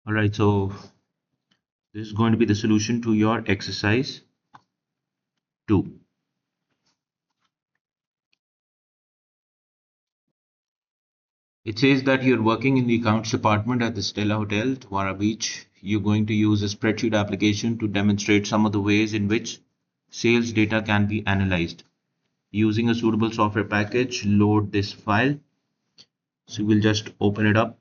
All right, so this is going to be the solution to your exercise 2. It says that you're working in the accounts department at the Stella Hotel, Tuara Beach. You're going to use a spreadsheet application to demonstrate some of the ways in which sales data can be analyzed. Using a suitable software package, load this file. So we'll just open it up.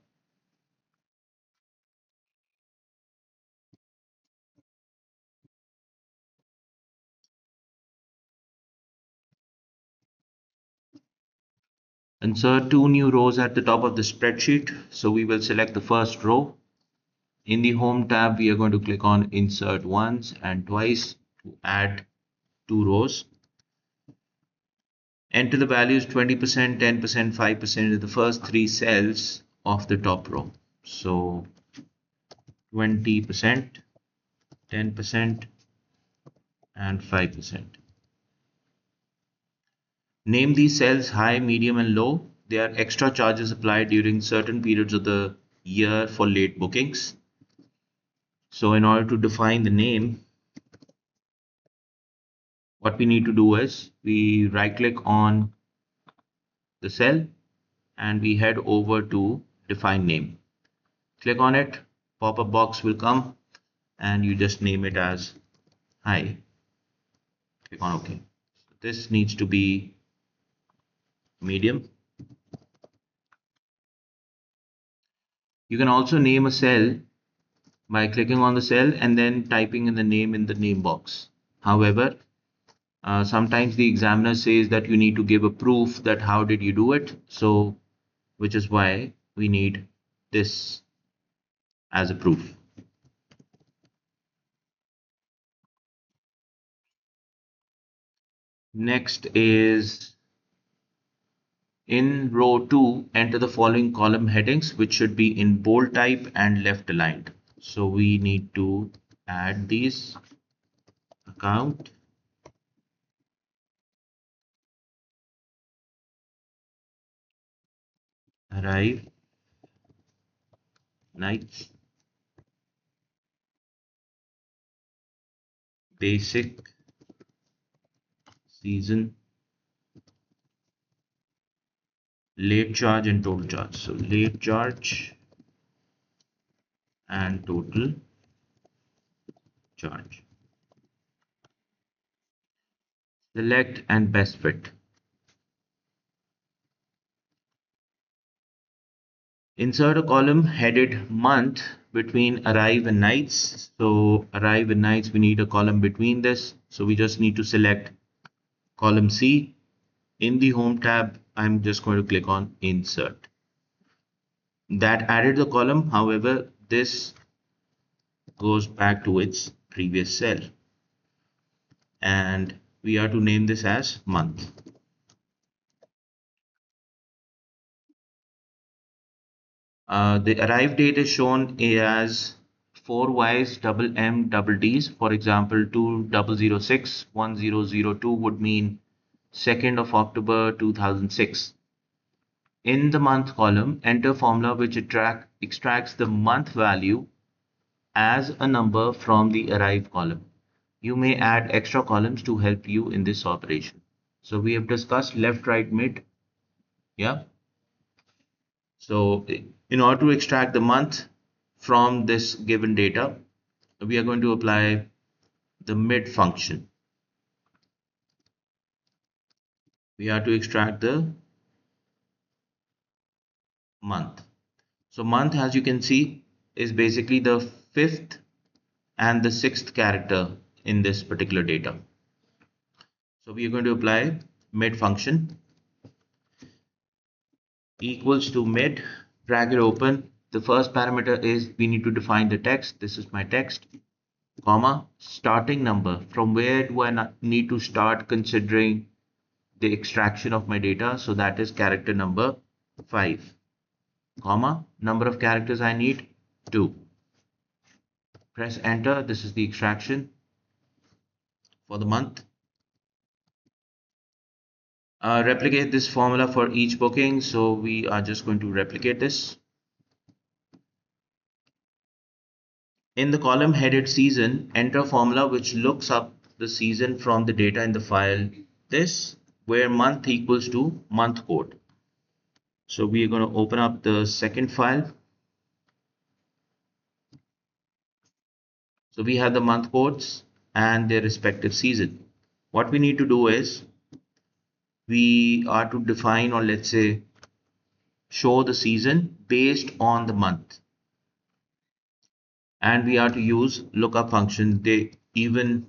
Insert 2 new rows at the top of the spreadsheet. So we will select the first row. In the Home tab, we are going to click on Insert once and twice to add 2 rows. Enter the values 20%, 10%, 5% in the first 3 cells of the top row. So 20%, 10%, and 5%. Name these cells high, medium, and low. There are extra charges applied during certain periods of the year for late bookings. So in order to define the name, what we need to do is we right click on the cell and we head over to define name. Click on it, pop-up box will come and you just name it as hi. Click on OK. This needs to be medium. You can also name a cell by clicking on the cell and then typing in the name in the name box. However, sometimes the examiner says that you need to give a proof that how did you do it. So, which is why we need this as a proof. Next is in row 2, enter the following column headings, which should be in bold type and left aligned. So we need to add these: account, arrive, nights, basic, season, late charge, and total charge. So late charge and total charge. Select and best fit. Insert a column headed month between arrive and nights. So arrive and nights, we need a column between this. So we just need to select column C. In the Home tab, I'm just going to click on Insert. That added the column. However, this goes back to its previous cell. And we are to name this as month. The arrive date is shown as 4Ys double M double Ds. For example, 2006-1002 would mean 2nd of October 2006. In the month column, enter formula which extracts the month value as a number from the arrive column. You may add extra columns to help you in this operation. So we have discussed left, right, mid. Yeah. So in order to extract the month from this given data, we are going to apply the mid function. We are to extract the month. So month, as you can see, is basically the 5th and the 6th character in this particular data. So we are going to apply mid function equals to mid, bracket open. The first parameter is we need to define the text. This is my text, comma, starting number. From where do I need to start considering the extraction of my data? So that is character number 5, comma, number of characters I need 2. Press enter. This is the extraction for the month. Replicate this formula for each booking. So we are just going to replicate this. In the column headed season, enter a formula which looks up the season from the data in the file this, where month equals to month code. So we are going to open up the second file. So we have the month codes and their respective season. What we need to do is we are to define, or let's say show the season based on the month, and we are to use lookup function. They even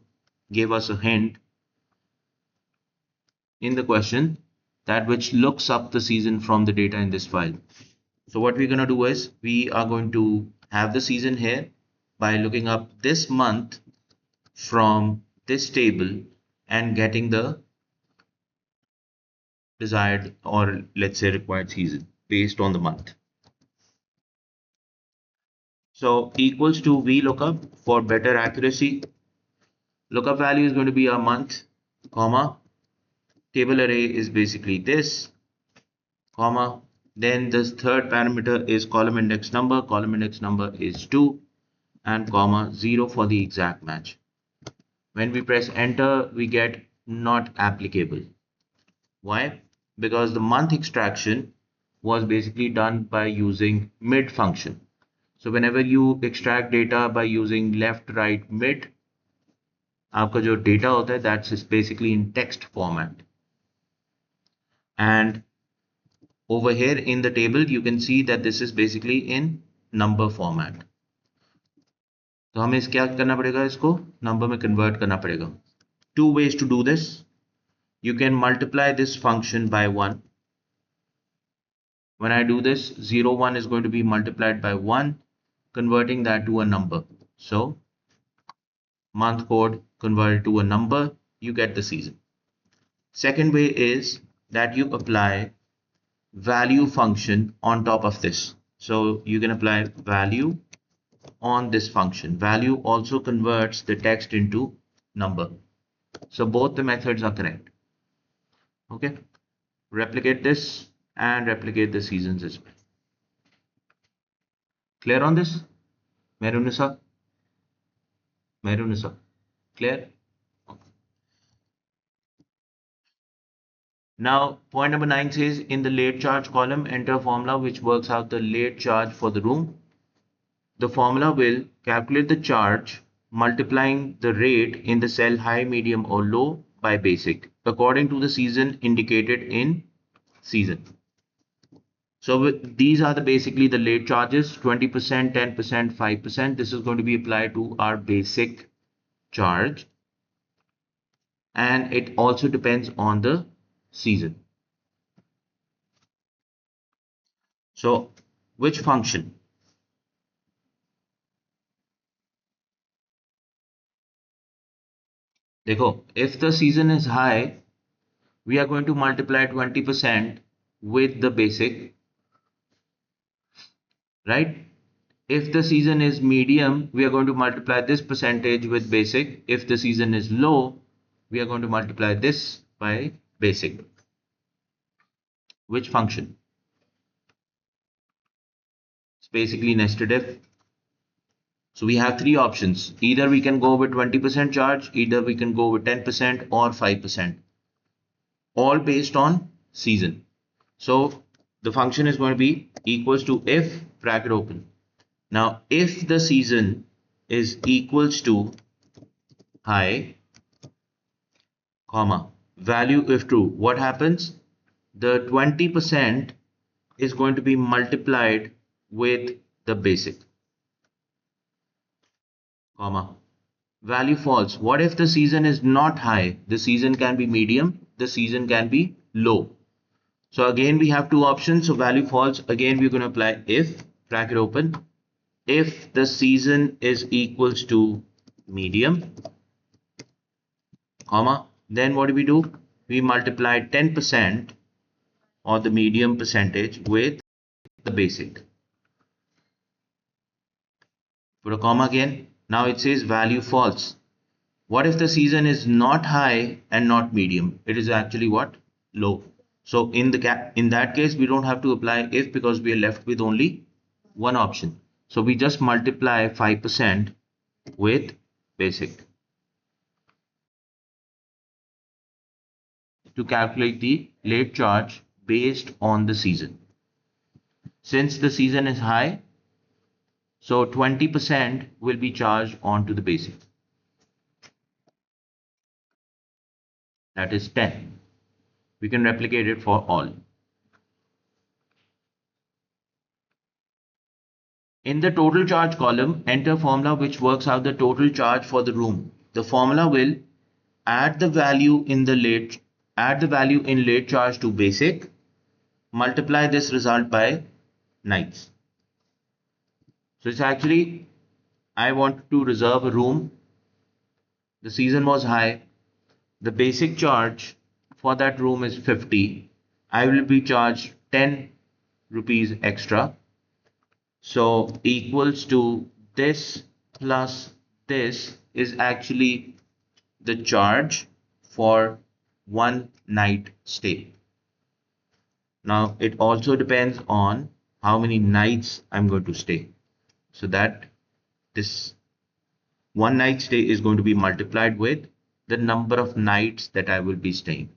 gave us a hint in the question that which looks up the season from the data in this file. So what we're going to do is we are going to have the season here by looking up this month from this table and getting the desired, or let's say required season based on the month. So equals to VLOOKUP for better accuracy. Lookup value is going to be a month, comma, table array is basically this, comma, then this third parameter is column index number is 2, and comma 0 for the exact match. When we press enter, we get not applicable. Why? Because the month extraction was basically done by using mid function. So whenever you extract data by using left, right, mid, आपका जो data होता है that's basically in text format. And over here in the table you can see that this is basically in number format. तो हमें क्या करना पड़ेगा, इसको number में convert करना पड़ेगा. Two ways to do this. You can multiply this function by 1. When I do this, 0, 1 is going to be multiplied by 1, converting that to a number. So month code converted to a number, you get the season. Second way is that you apply value function on top of this. So you can apply value on this function. Value also converts the text into number. So both the methods are correct. Okay, replicate this and replicate the seasons as well. Clear on this? Merunisa? Clear? Okay. Now point number 9 says in the late charge column enter a formula which works out the late charge for the room. The formula will calculate the charge multiplying the rate in the cell high, medium or low by basic according to the season indicated in season. So these are basically the late charges, 20%, 10%, 5%. This is going to be applied to our basic charge, and it also depends on the season. So which function? Dekho, if the season is high, we are going to multiply 20% with the basic, right? If the season is medium, we are going to multiply this percentage with basic. If the season is low, we are going to multiply this by basic. Which function? It's basically nested if. So we have three options. Either we can go with 20% charge, either we can go with 10% or 5%. All based on season. So the function is going to be equals to if bracket open. Now if the season is equals to high, comma, value if true, what happens? The 20% is going to be multiplied with the basic, comma, value false. What if the season is not high? The season can be medium, the season can be low. So again we have two options. So value false, again we're going to apply if bracket open, if the season is equals to medium, comma, then what do? We multiply 10% or the medium percentage with the basic. Put a comma again. Now it says value false. What if the season is not high and not medium? It is actually what? Low. So in that case we don't have to apply if, because we are left with only one option. So we just multiply 5% with basic to calculate the late charge based on the season. Since the season is high, so 20% will be charged onto the basic. That is 10. We can replicate it for all. In the total charge column, enter formula which works out the total charge for the room. The formula will add the value in late charge to basic, multiply this result by nights. So it's actually, I want to reserve a room. The season was high. The basic charge for that room is 50. I will be charged 10 rupees extra. So equals to this plus this is actually the charge for 1 night stay. Now it also depends on how many nights I'm going to stay. So that this 1 night stay is going to be multiplied with the number of nights that I will be staying.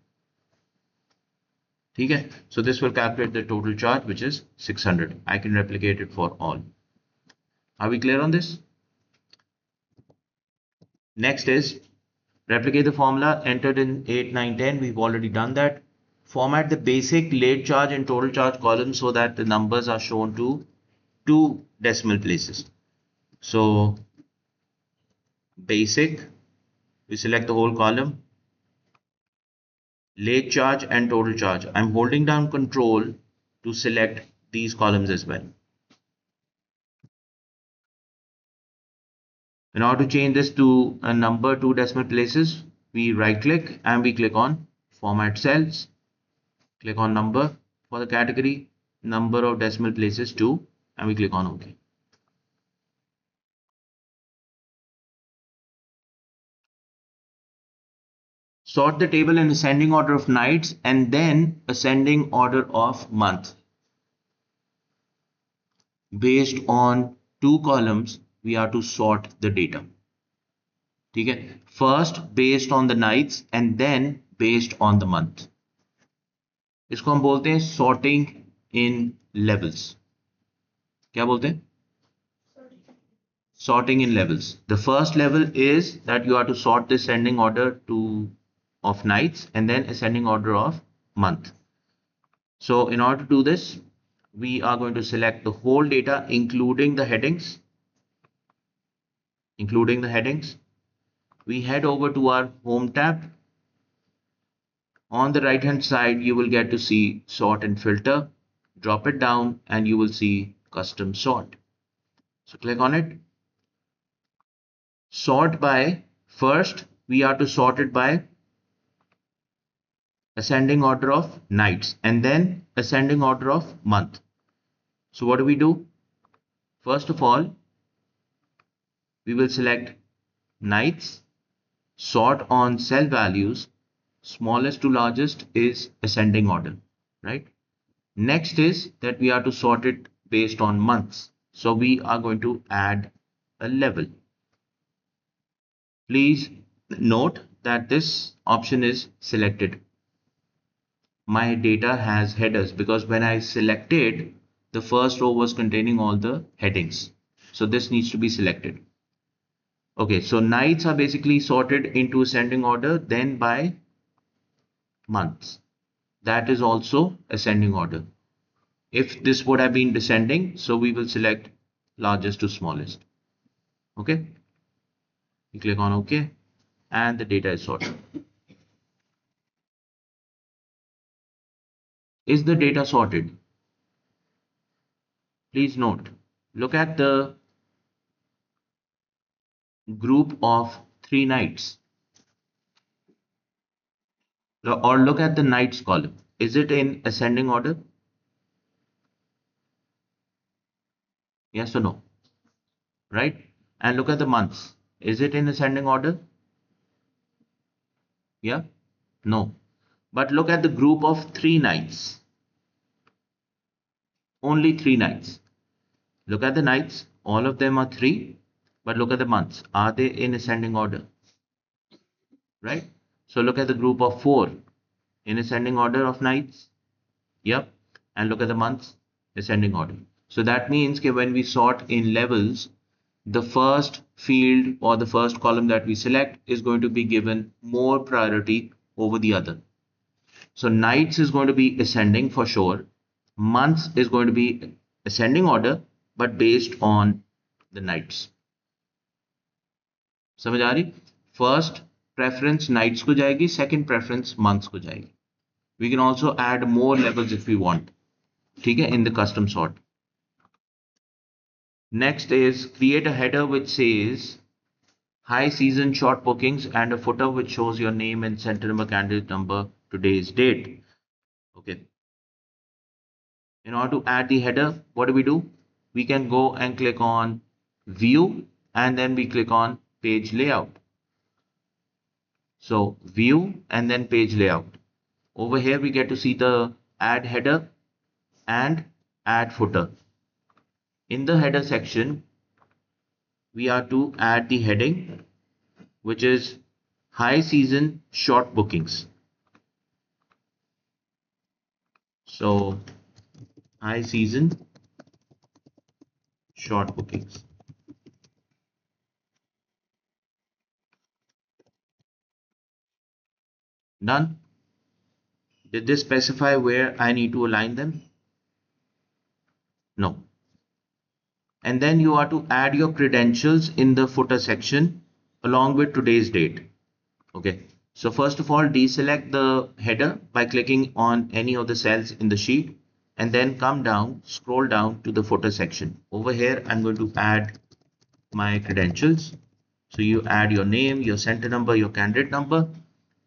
Okay? So this will calculate the total charge, which is 600. I can replicate it for all. Are we clear on this? Next is replicate the formula entered in 8, 9, 10. We've already done that. Format the basic, late charge and total charge columns so that the numbers are shown to 2 decimal places. So basic, we select the whole column. Late charge and total charge. I'm holding down control to select these columns as well. In order to change this to a number 2 decimal places, we right click and we click on format cells. Click on number for the category, number of decimal places 2, and we click on OK. Sort the table in ascending order of nights and then ascending order of month. Based on 2 columns, we are to sort the data. Okay? First based on the nights and then based on the month. इसको हम बोलते हैं sorting in levels. क्या बोलते हैं? Sorting in levels. The first level is that you are to sort the ascending order of nights and then ascending order of month. So in order to do this, we are going to select the whole data, including the headings. We head over to our home tab. On the right hand side, you will get to see sort and filter. Drop it down and you will see custom sort. So click on it. Sort by, first we are to sort it by ascending order of nights and then ascending order of month. So what do? First of all, we will select nights, sort on cell values, smallest to largest is ascending order, right? Next is that we are to sort it based on months. So we are going to add a level. Please note that this option is selected. My data has headers because when I selected, the first row was containing all the headings. So this needs to be selected. Okay, so nights are basically sorted into ascending order, then by months. That is also ascending order. If this would have been descending, so we will select largest to smallest. Okay. You click on OK and the data is sorted. Is the data sorted? Please note, look at the group of 3 nights. Or look at the nights column. Is it in ascending order? Yes or no? Right? And look at the months. Is it in ascending order? Yeah? No. But look at the group of 3 nights. Only 3 nights. Look at the nights. All of them are 3, but look at the months. Are they in ascending order? Right? So look at the group of 4 in ascending order of nights. Yep. And look at the months, ascending order. So that means that when we sort in levels, the first field or the first column that we select is going to be given more priority over the other. So nights is going to be ascending for sure. Months is going to be ascending order, but based on the nights. समझ आ रही? First preference nights को जाएगी, second preference months को जाएगी. We can also add more levels if we want. ठीक है, in the custom sort. Next is create a header which says high season short bookings and a footer which shows your name and center number, candidate number, today's date. Okay. In order to add the header, what do? We can go and click on view and then we click on page layout. So view and then page layout. Over here we get to see the add header and add footer. In the header section, we are to add the heading, which is high season short bookings. So high season short bookings. Done. Did this specify where I need to align them? No. And then you are to add your credentials in the footer section along with today's date. Okay. So first of all, deselect the header by clicking on any of the cells in the sheet and then come down, scroll down to the footer section. Over here, I'm going to add my credentials. So you add your name, your center number, your candidate number,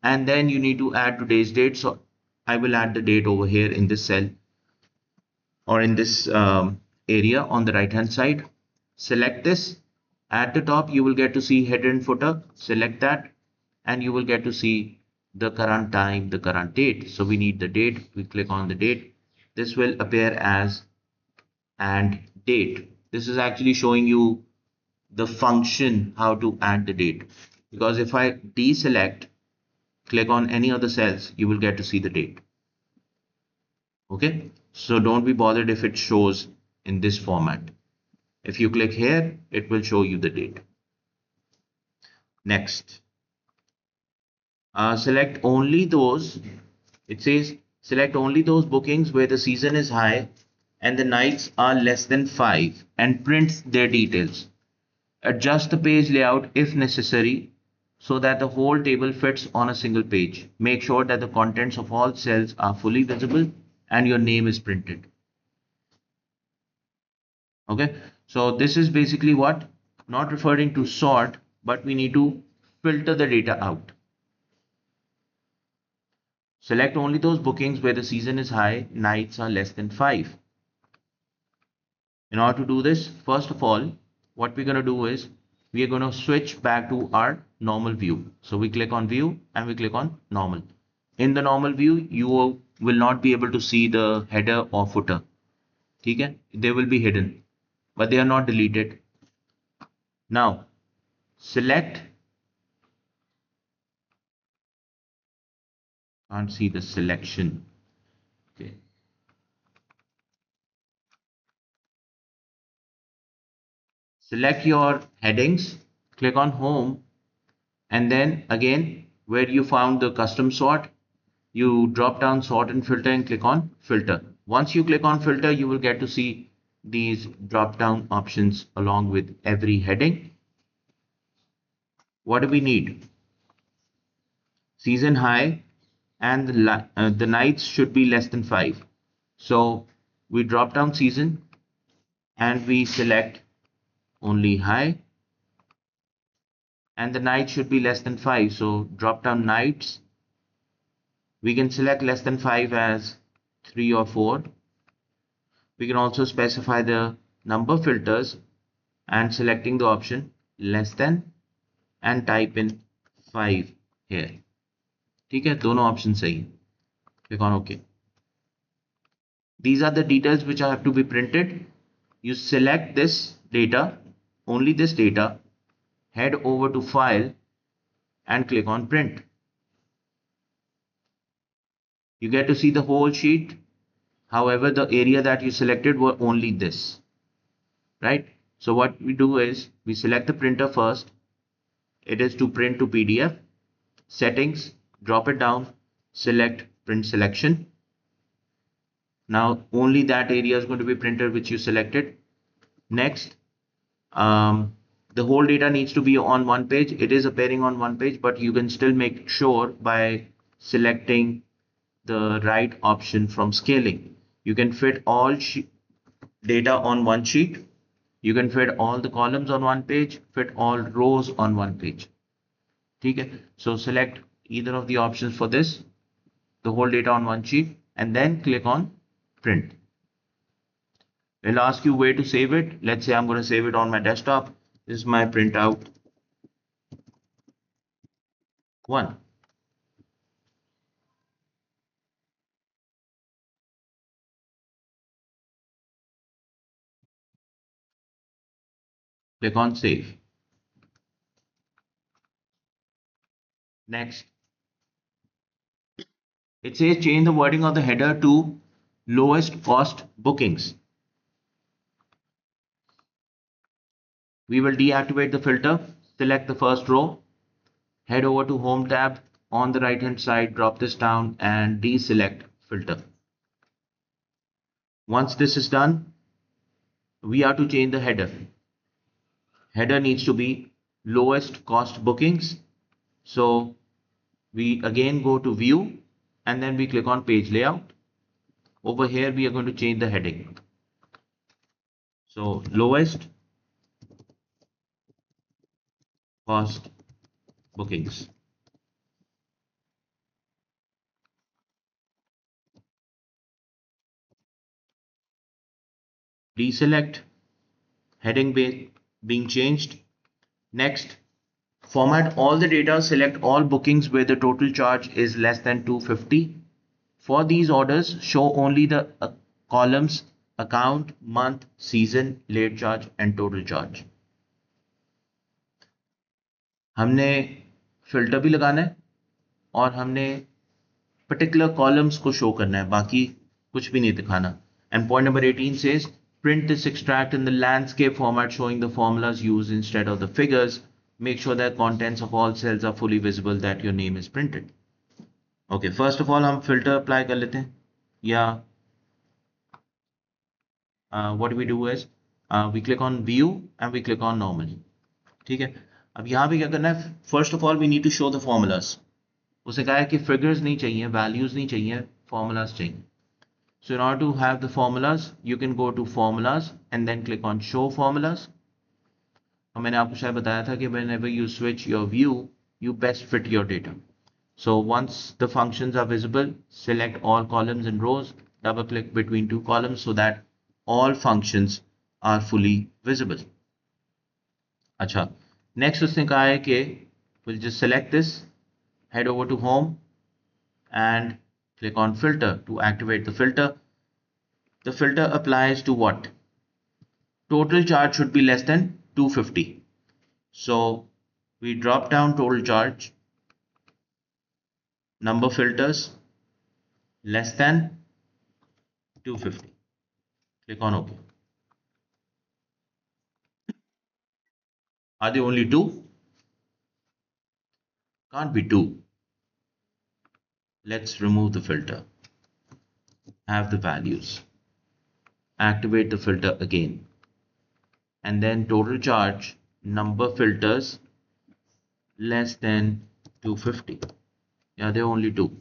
and then you need to add today's date. So I will add the date over here in this cell or in this area on the right hand side. Select this. At the top, you will get to see header and footer. Select that and you will get to see the current time, the current date. So we need the date. We click on the date. This will appear as and date. This is actually showing you the function how to add the date, because if I deselect, click on any of the cells, you will get to see the date. Okay, so don't be bothered if it shows in this format. If you click here, it will show you the date. Next, select only those, it says select only those bookings where the season is high and the nights are less than 5 and print their details. Adjust the page layout if necessary so that the whole table fits on a single page. Make sure that the contents of all cells are fully visible and your name is printed. Okay, so this is basically what? Not referring to sort, but we need to filter the data out. Select only those bookings where the season is high, nights are less than 5. In order to do this, first of all, what we're going to do is we are going to switch back to our normal view. So we click on view and we click on normal. In the normal view, you will not be able to see the header or footer. Okay? They will be hidden, but they are not deleted. Now, select. Can't see the selection. Okay. Select your headings, click on home, and then again where you found the custom sort, you drop down sort and filter and click on filter. Once you click on filter, you will get to see these drop down options along with every heading. What do we need? Season high and the nights should be less than 5. So we drop down season and we select only high, and the night should be less than 5. So drop down nights. We can select less than 5 as 3 or 4. We can also specify the number filters and selecting the option less than and type in 5 here. ठीक है, दोनों options सही. Click on OK. These are the details which have to be printed. You select this data, only this data, head over to File and click on Print. You get to see the whole sheet. However, the area that you selected were only this, right? So what we do is we select the printer first. It is to print to PDF. Settings, drop it down, select print selection. Now only that area is going to be printed which you selected. Next, the whole data needs to be on one page. It is appearing on one page, but you can still make sure by selecting the right option from scaling. You can fit all data on one sheet. You can fit all the columns on one page, fit all rows on one page. Okay, so select either of the options for this, the whole data on one sheet, and then click on print. It'll ask you where to save it. Let's say I'm going to save it on my desktop. This is my printout one. Click on save. Next, it says change the wording of the header to lowest cost bookings. We will deactivate the filter. Select the first row. Head over to Home tab. On the right hand side, drop this down and deselect filter. Once this is done, we are to change the header. Header needs to be lowest cost bookings. So we again go to view and then we click on page layout. Over here we are going to change the heading. So lowest cost bookings. Deselect, heading being changed. Next, format all the data, select all bookings where the total charge is less than 250. For these orders, show only the columns account, month, season, late charge and total charge. हमने filter भी लगाना है और हमने particular columns को show करना है, बाकी कुछ भी नहीं दिखाना. And point number 18 says print this extract in the landscape format showing the formulas used instead of the figures. Make sure that contents of all cells are fully visible that your name is printed. Okay, first of all हम filter apply कर लेते हैं या what we do is we click on view and we click on normal. ठीक है, अब यहाँ पे क्या करना है? First of all we need to show the formulas. उसने कहा है कि figures नहीं चाहिए, values नहीं चाहिए, formulas चाहिए. So in order to have the formulas, you can go to formulas and then click on show formulas. और मैंने आपको शायद बताया था कि whenever you switch your view, you best fit your data. So once the functions are visible, select all columns and rows, double click between two columns so that all functions are fully visible. अच्छा, next उसने कहा है कि we'll just select this, head over to home and click on filter to activate the filter. The filter applies to what? Total charge should be less than 250. So we drop down total charge, number filters, less than 250. Click on OK. Are they only two? Can't be two. Let's remove the filter. Have the values. Activate the filter again. And then total charge, number filters, less than 250. Yeah, they're only two.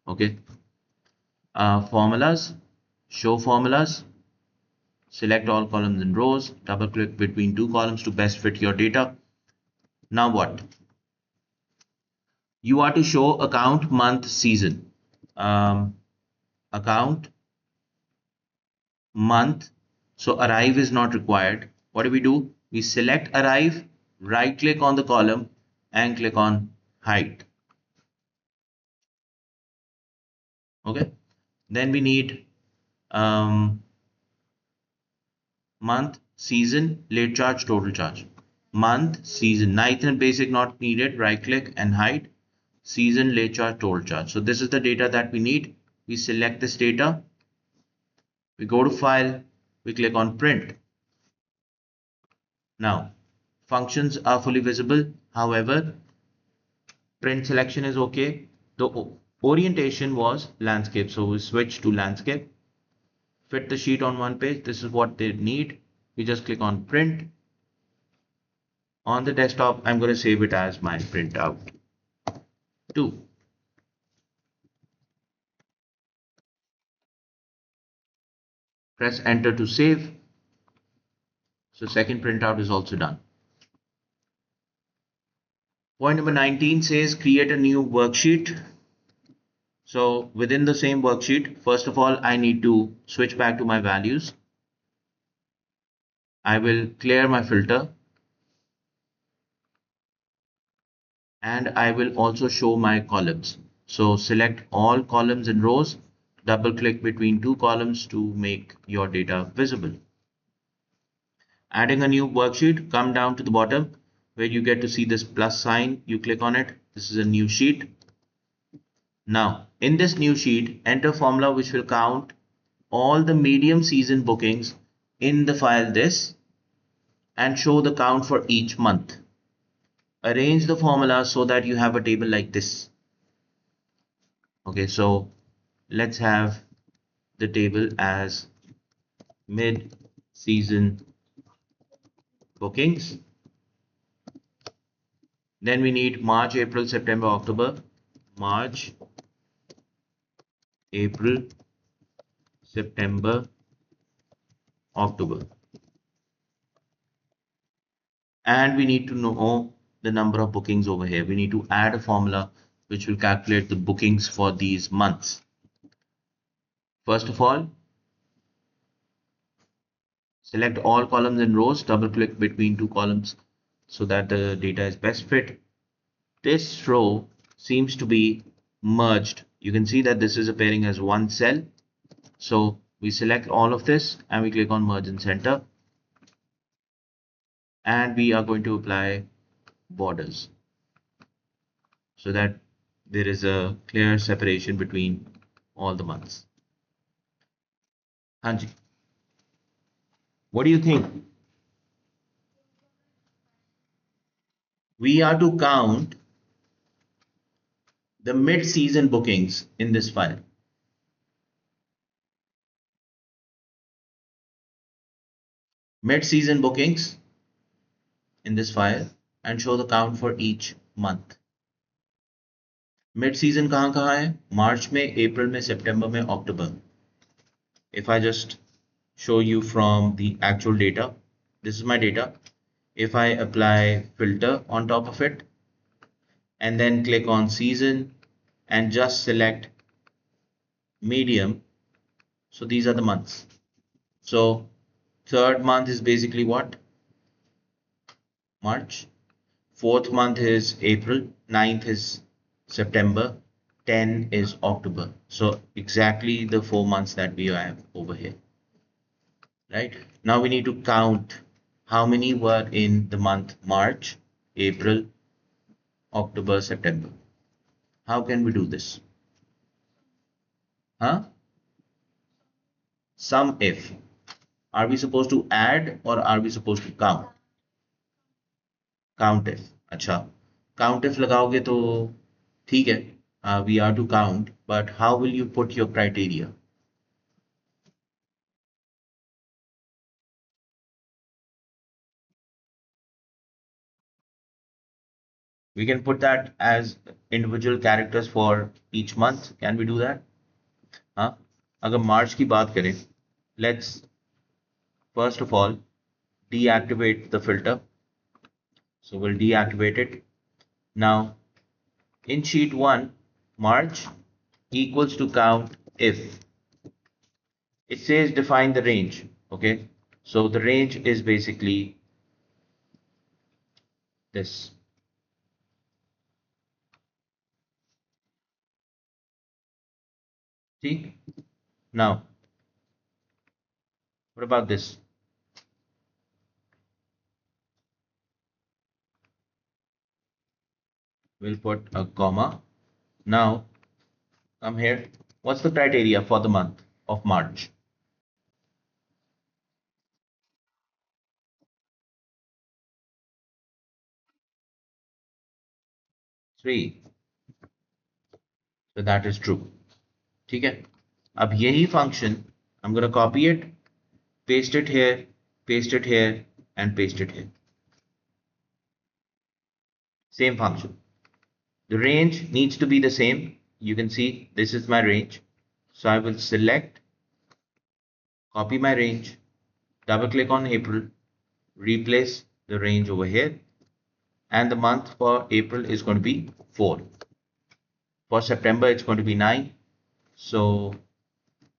Okay. Formulas, show formulas. Select all columns and rows. Double click between two columns to best fit your data. Now what? You are to show account, month, season. Account, month. So arrive is not required. What do? We select arrive, right click on the column and click on hide. Okay. Then we need month, season, late charge, total charge. Month, season, ninth and basic not needed, right click and hide. Season, late charge, total charge. So this is the data that we need. We select this data, we go to file, we click on print. Now, functions are fully visible. However, print selection is okay. The orientation was landscape. So we switch to landscape. Fit the sheet on one page. This is what they need. We just click on print. On the desktop, I'm going to save it as my printout 2. Press enter to save. So second printout is also done. Point number 19 says create a new worksheet. So within the same worksheet, first of all, I need to switch back to my values. I will clear my filter and I will also show my columns. So select all columns and rows, double click between two columns to make your data visible. Adding a new worksheet, come down to the bottom where you get to see this plus sign. You click on it. This is a new sheet. Now, in this new sheet, enter formula which will count all the medium season bookings in the file this and show the count for each month. Arrange the formula so that you have a table like this. Okay, so let's have the table as mid-season bookings. Then we need March, April, September, October. March, April, September, October. And we need to know the number of bookings over here. We need to add a formula which will calculate the bookings for these months. First of all, select all columns and rows, double click between two columns so that the data is best fit. This row seems to be merged. You can see that this is appearing as one cell. So we select all of this and we click on merge and center. And we are going to apply borders so that there is a clear separation between all the months. Hanji, what do you think? We are to count the mid-season bookings in this file. Mid-season bookings in this file and show the count for each month. Mid-season कहाँ है? March में, April में, September में, October. If I just show you from the actual data, this is my data. If I apply filter on top of it and then click on season and just select medium, so these are the months. So third month is basically what? March. Fourth month is April. Ninth is September. 10 is October. So exactly the 4 months that we have over here. Right? Now we need to count how many were in the month March, April, October, September. How can we do this? Huh? Sum if. Are we supposed to add or are we supposed to count? Count if. अच्छा. Count if लगाओगे तो ठीक है. We are to count, but how will you put your criteria? We can put that as individual characters for each month. Can we do that? हाँ. अगर मार्च की बात करें, let's first of all deactivate the filter. So we'll deactivate it. Now in sheet 1, March equals to count if. It says define the range. Okay. So the range is basically this. See? Now, what about this? We'll put a comma. Now come here. What's the criteria for the month of March? 3. So that is true. ठीक है. अब यही function, I'm going to copy it, paste it here, and paste it here. Same function. The range needs to be the same. You can see this is my range. So I will select, copy my range, double click on April, replace the range over here, and the month for April is going to be 4. For September it's going to be 9. So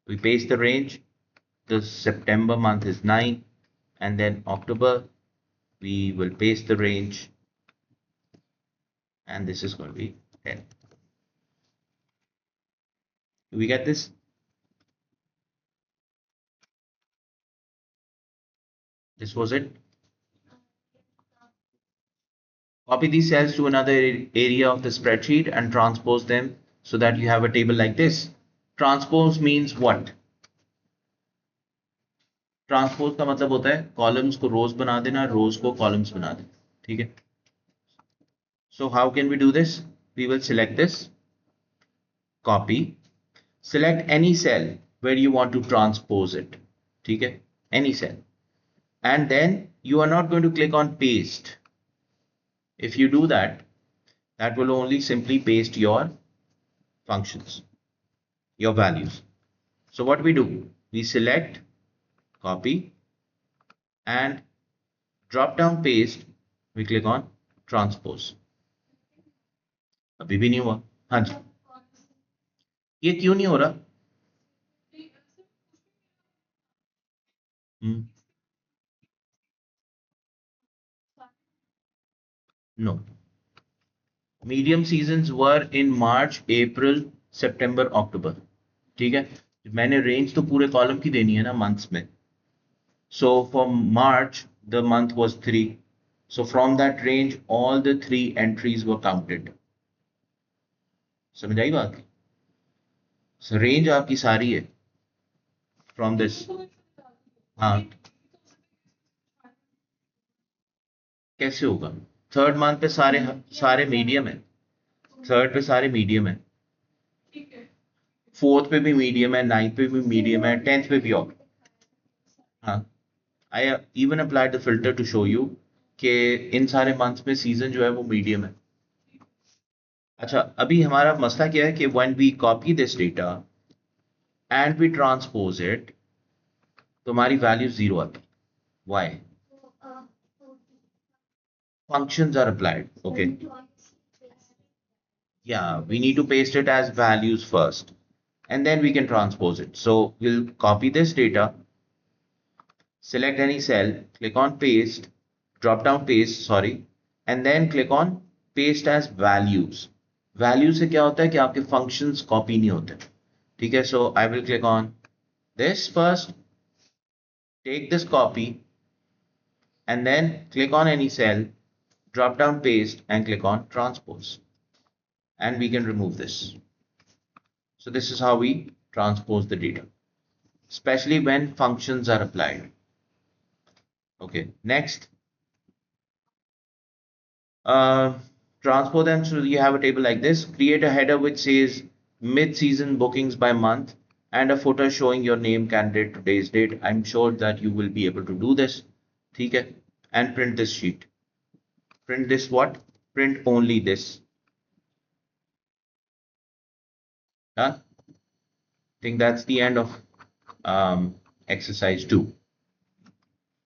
we paste the range. The September month is 9, and then October we will paste the range, and this is going to be 10. Do we get this? This was it. Copy these cells to another area of the spreadsheet and transpose them so that you have a table like this. Transpose means what? Transpose का मतलब होता है columns को रोज बना देना, रोज को columns बना देना. ठीक है. So how can we do this? We will select this, copy, select any cell where you want to transpose it. ठीक है. Any cell. And then you are not going to click on paste. If you do that, that will only simply paste your functions, your values. So what we do, we select, copy, and drop down paste, we click on transpose. अभी भी नहीं हुआ. हाँ जी. ये क्यों नहीं हो रहा? No. Medium seasons were in March, April, September, October. ठीक है. मैंने रेंज तो पूरे कॉलम की देनी है ना मंथ्स में. So for March the month was 3. So from that range all the 3 entries were counted. समझ आई बात? So range आपकी सारी है from this. हाँ. कैसे होगा? थर्ड मंथ पे सारे मीडियम है. थर्ड पे सारे मीडियम है. फोर्थ पे भी मीडियम है, नाइन्थ पे भी मीडियम है, 10th पे भी और. हाँ. I even applied the filter to show you कि इन सारे मंथ्स में सीजन जो है वो मीडियम है. अच्छा, अभी हमारा मसला क्या है कि when we copy this data and we transpose it, तो हमारी वैल्यू 0 आती. Why? Functions are applied. Okay. Yeah, we need to paste it as values first, and then we can transpose it. So we'll copy this data, select any cell, click on paste, drop down paste, sorry, and then click on paste as values. Value से क्या होता है कि आपके functions copy नहीं होते. ठीक है. So I will click on this first, take this copy, and then click on any cell, drop down paste, and click on transpose, and we can remove this. So this is how we transpose the data, especially when functions are applied. Okay, next. Transpose them so you have a table like this. Create a header which says mid-season bookings by month and a footer showing your name, candidate, today's date. I'm sure that you will be able to do this. ठीक है. And print this sheet. Print this what? Print only this. Done. I think that's the end of exercise 2.